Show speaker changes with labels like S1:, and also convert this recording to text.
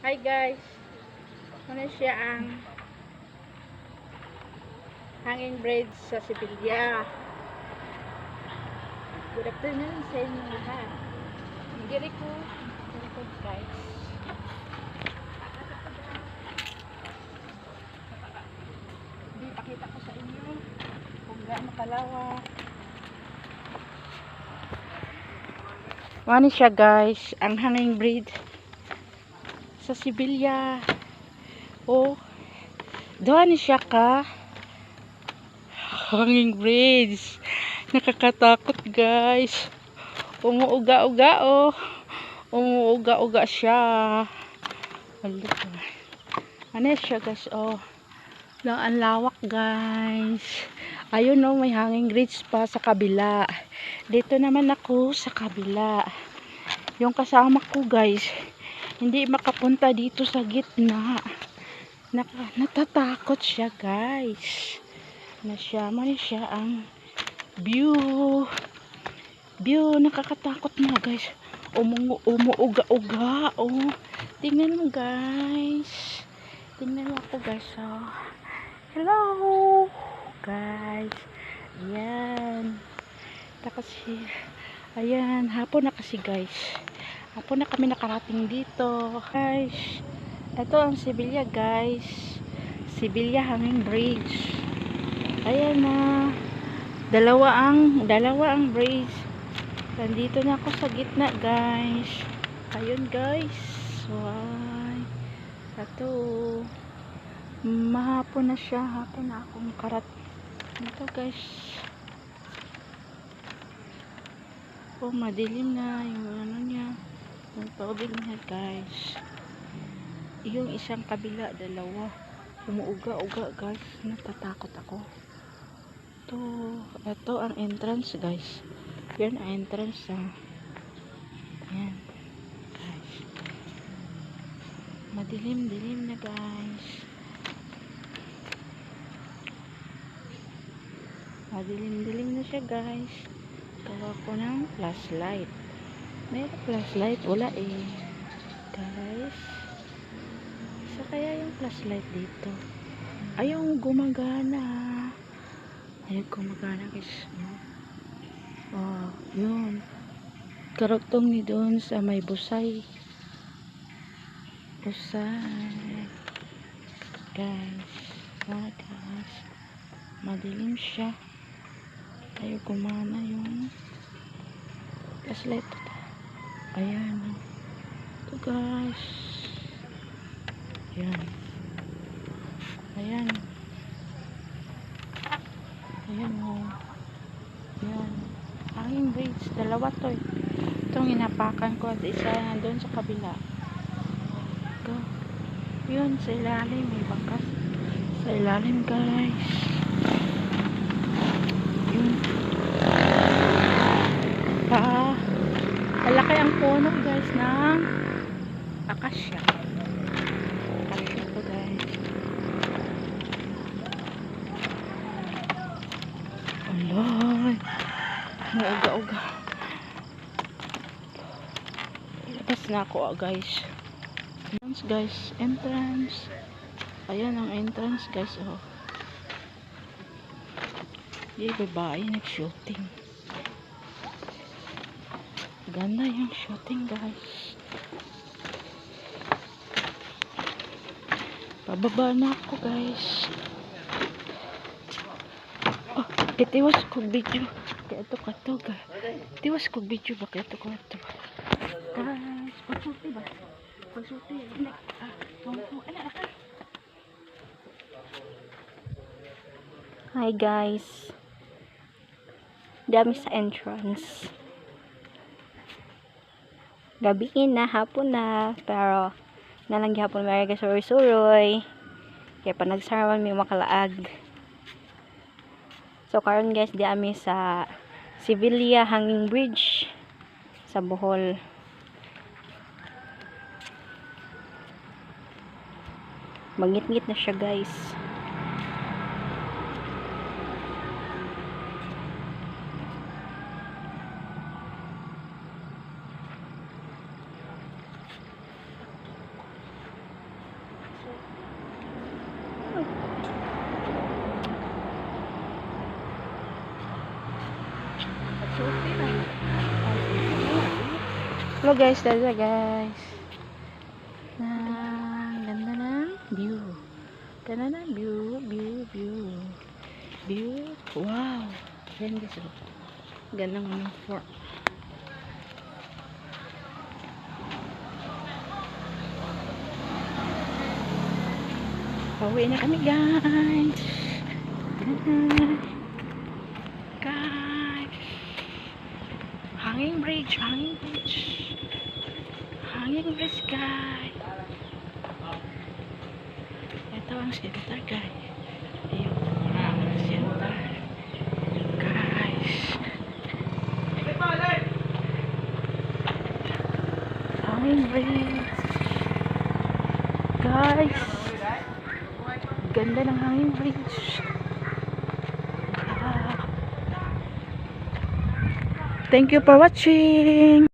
S1: Hi guys, ano siya ang hanging bridge sa Sibilya. Good afternoon sa inyo lahat. Hindi ko guys. Hindi pakita ko sa inyo kung gaano kalawak. Ano siya guys, ang hanging bridge sa Sibilya. Oh, doon siya ka hanging bridge. Nakakatakot guys. Umuuga-uga oh. Umuuga-uga siya. Ano siya guys oh. Ang lawak guys. Ayun oh, may hanging bridge pa sa kabila. Dito naman ako sa kabila. Yung kasama ko guys, hindi makapunta dito sa gitna. Natatakot siya guys. May siya ang view. Nakakatakot na guys. Umuuga-uga oh. Tingnan mo guys. Tingnan mo ako guys oh. Hello guys. Ayan. Ayan, hapon na kasi guys. Hapon na kami nakarating dito guys. Ito ang Sibilya guys. Sibilya Hanging Bridge. Ayan na. Dalawa ang bridge. Nandito na ako sa gitna guys. Ayun guys. Wow. Ito. Mahapon na siya. Hapon na akong karat. Ito guys. Oh, madilim na yung ano niya. Yung tubig niya guys. Yung isang kabila, dalawa. Umuuga-uga guys. Natatakot ako. Ito ang entrance guys. Yan ang entrance yan guys. Madilim na guys. Madilim na siya guys. Gawa ko ng flashlight. May flashlight? Wala eh guys. Isa kaya yung flashlight dito? Ayaw gumagana. Guys. Oh, yun. Karugtong ni doon sa may busay. Guys. Guys. Madilim siya. Ayaw gumana yung flashlight. Ayan. Ito guys. Ayan. Ayan o. Yan. Hanging bridge. Dalawa to. Itong hinapakan ko at isa nandun sa kabila. Ito. Yun. Sa ilalim. May bakas. Sa ilalim guys. Yun. Malaki ang puno guys ng akasya. Ito guys. Alay. Nauga-uga. Labas na ako guys. Entrance. Ayan ang entrance guys oh. Yung babae nag-shooting. Ganda yung shooting guys. Pababa na ako guys. Itiwas kong video kaya ito kato guys. Itiwas kong video ba kaya ito kato guys. Pagsulti ba? Hi guys. Dami sa entrance. Gabiin na, hapon na, pero nalang hapon may kasuroy-suroy. Kaya pa nagsaraman may makalaag. So karon guys, di ami sa Sibilya Hanging Bridge sa Bohol. Mangit-ngit na siya guys. Hello guys, dala guys. Ganda ng view. Ganda ng view. Wow. Ayan guys. Ganda ng fort. Pauwi na kami guys. Guys. Hanging bridge guys. Ito ang center guys. Ayun ang center guys. Hanging bridge guys. Ganda ng hanging bridge. Thank you for watching.